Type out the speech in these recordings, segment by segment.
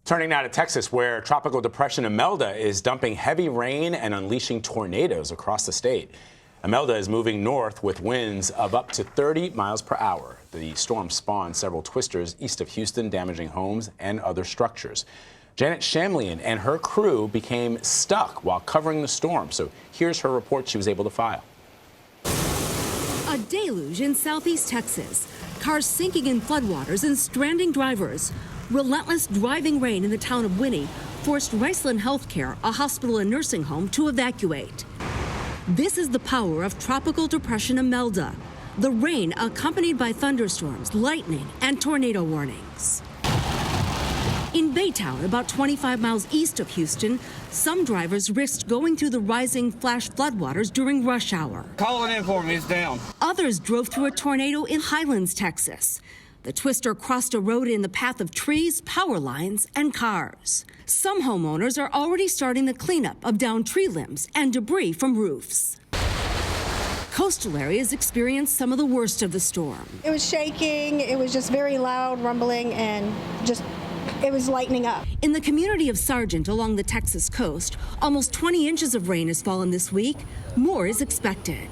Turning now to Texas, where Tropical Depression Imelda is dumping heavy rain and unleashing tornadoes across the state. Imelda is moving north with winds of up to 30 miles per hour. The storm spawned several twisters east of Houston, damaging homes and other structures. Janet Shamlian and her crew became stuck while covering the storm. So here's her report she was able to file. A deluge in southeast Texas. Cars sinking in floodwaters and stranding drivers. Relentless driving rain in the town of Winnie forced Riceland Healthcare, a hospital and nursing home, to evacuate. This is the power of Tropical Depression Imelda. The rain accompanied by thunderstorms, lightning, and tornado warnings. In Baytown, about 25 miles east of Houston, some drivers risked going through the rising flash floodwaters during rush hour. Call it in for me, it's down. Others drove through a tornado in Highlands, Texas. The twister crossed a road in the path of trees, power lines, and cars. Some homeowners are already starting the cleanup of downed tree limbs and debris from roofs. Coastal areas experienced some of the worst of the storm. It was shaking, it was just very loud, rumbling, and it was lightening up. In the community of Sargent along the Texas coast, almost 20 inches of rain has fallen this week. More is expected.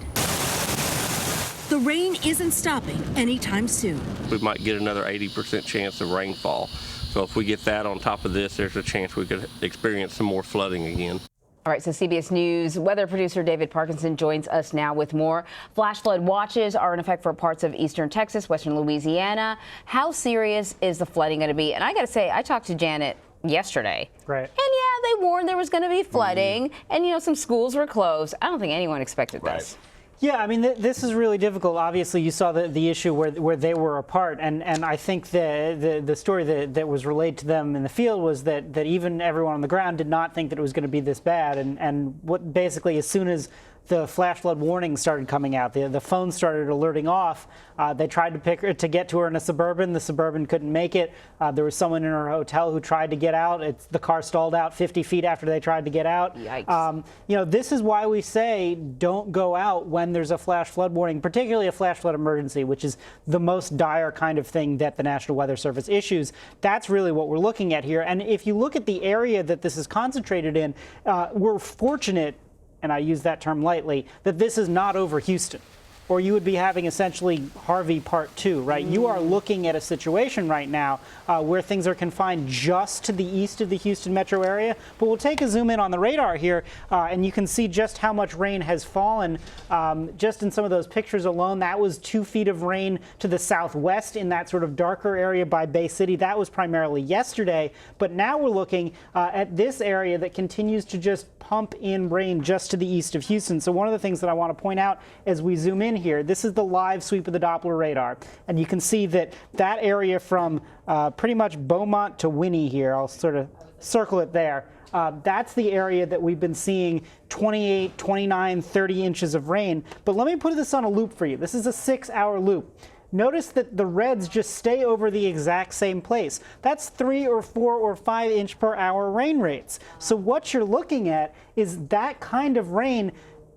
The rain isn't stopping anytime soon. We might get another 80% chance of rainfall. So if we get that on top of this, there's a chance we could experience some more flooding again. All right, so CBS News weather producer David Parkinson joins us now with more. Flash flood watches are in effect for parts of eastern Texas, western Louisiana. How serious is the flooding going to be? And I got to say, I talked to Janet yesterday. Right. And yeah, they warned there was going to be flooding, and you know, some schools were closed. I don't think anyone expected this. Yeah, I mean, this is really difficult. Obviously, you saw the issue where they were apart, and I think the story that was relayed to them in the field was that even everyone on the ground did not think that it was going to be this bad, and what basically, as soon as the flash flood warnings started coming out, the phone started alerting off. They tried to get to her in a Suburban. The Suburban couldn't make it. There was someone in her hotel who tried to get out. The car stalled out 50 feet after they tried to get out. Yikes. You know, this is why we say don't go out when there's a flash flood warning, particularly a flash flood emergency, which is the most dire kind of thing that the National Weather Service issues. That's really what we're looking at here. And if you look at the area that this is concentrated in, we're fortunate, and I use that term lightly, that this is not over Houston, or you would be having essentially Harvey Part 2, right? You are looking at a situation right now where things are confined just to the east of the Houston metro area. But we'll take a zoom in on the radar here, and you can see just how much rain has fallen. Just in some of those pictures alone, that was 2 feet of rain to the southwest in that sort of darker area by Bay City. That was primarily yesterday. But now we're looking at this area that continues to just pump in rain just to the east of Houston. So one of the things that I want to point out as we zoom in here, this is the live sweep of the Doppler radar, and you can see that area from pretty much Beaumont to Winnie here, I'll sort of circle it there, that's the area that we've been seeing 28, 29, 30 inches of rain. But let me put this on a loop for you. This is a 6-hour loop. Notice that the reds just stay over the exact same place. That's 3 or 4 or 5 inch per hour rain rates. So what you're looking at is that kind of rain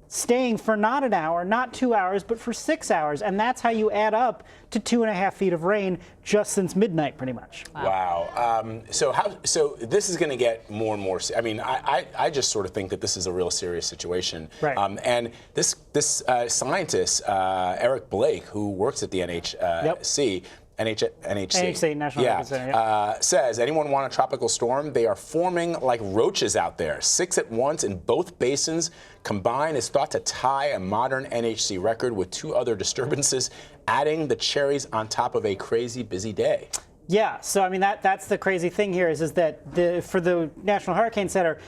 staying for not an hour, not 2 hours, but for 6 hours. And that's how you add up to 2.5 feet of rain just since midnight, pretty much. Wow. So this is going to get more and more. I mean, I just sort of think that this is a real serious situation. Right. And this scientist, Eric Blake, who works at the NHC, NHC, National Hurricane Center, says, anyone want a tropical storm? They are forming like roaches out there. 6 at once in both basins combined is thought to tie a modern NHC record, with 2 other disturbances adding the cherries on top of a crazy busy day. Yeah, so I mean that's the crazy thing here is that for the National Hurricane Center,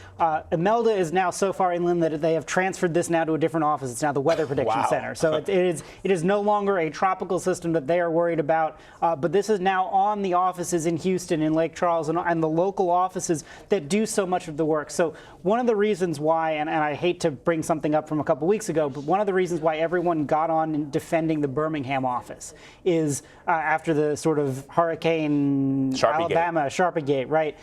Imelda is now so far inland that they have transferred this now to a different office. It's now the Weather Prediction Center. So it is no longer a tropical system that they are worried about, but this is now on the offices in Houston, in Lake Charles, and the local offices that do so much of the work. So one of the reasons why, and I hate to bring something up from a couple weeks ago, but one of the reasons why everyone got on in defending the Birmingham office is after the sort of hurricane Alabama, Sharpiegate, right?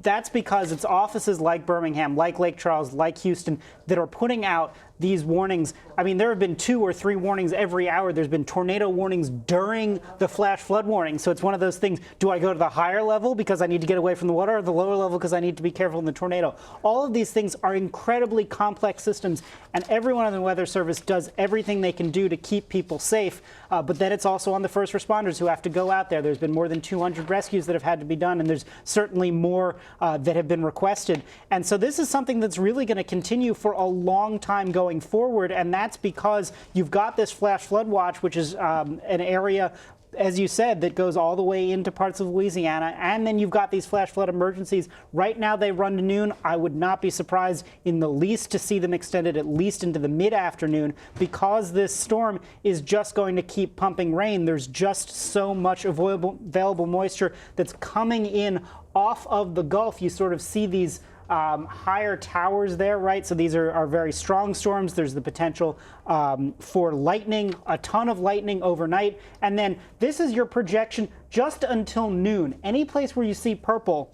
That's because it's offices like Birmingham, like Lake Charles, like Houston, that are putting out these warnings. I mean, there have been 2 or 3 warnings every hour. There's been tornado warnings during the flash flood warning. So it's one of those things, do I go to the higher level because I need to get away from the water, or the lower level because I need to be careful in the tornado? All of these things are incredibly complex systems, and everyone in the Weather Service does everything they can do to keep people safe. But then it's also on the first responders who have to go out there. There's been more than 200 rescues that have had to be done, and there's certainly more that have been requested. And so this is something that's really going to continue for a long time going forward, and that's because you've got this flash flood watch, which is an area, as you said, that goes all the way into parts of Louisiana, and then you've got these flash flood emergencies. Right now they run to noon. I would not be surprised in the least to see them extended at least into the mid-afternoon, because this storm is just going to keep pumping rain. There's just so much available moisture that's coming in off of the Gulf. You sort of see these higher towers there, right? So these are very strong storms. There's the potential for lightning, a ton of lightning overnight. And then this is your projection just until noon. Any place where you see purple,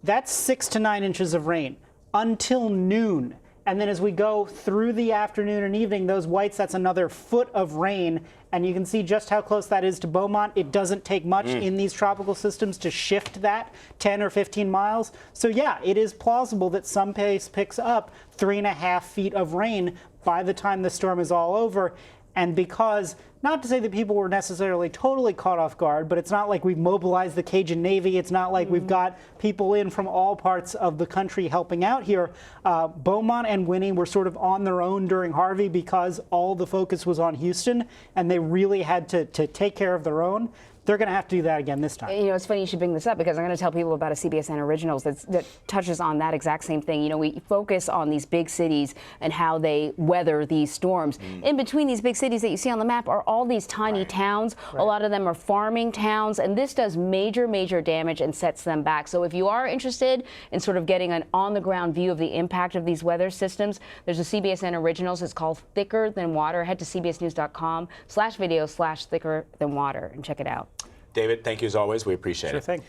that's 6 to 9 inches of rain until noon. And then as we go through the afternoon and evening, those whites, that's another foot of rain. And you can see just how close that is to Beaumont. It doesn't take much in these tropical systems to shift that 10 or 15 miles. So yeah, it is plausible that some place picks up 3.5 feet of rain by the time the storm is all over. And because, not to say that people were necessarily totally caught off guard, but it's not like we've mobilized the Cajun Navy. It's not like we've got people in from all parts of the country helping out here. Beaumont and Winnie were sort of on their own during Harvey because all the focus was on Houston, and they really had to take care of their own. They're going to have to do that again this time. You know, it's funny you should bring this up, because I'm going to tell people about a CBSN Originals that touches on that exact same thing. You know, we focus on these big cities and how they weather these storms. In between these big cities that you see on the map are all these tiny towns. A lot of them are farming towns, and this does major, major damage and sets them back. So if you are interested in sort of getting an on-the-ground view of the impact of these weather systems, there's a CBSN Originals. It's called Thicker Than Water. Head to cbsnews.com/video/thicker than water and check it out. David, thank you as always. We appreciate it. Sure thing.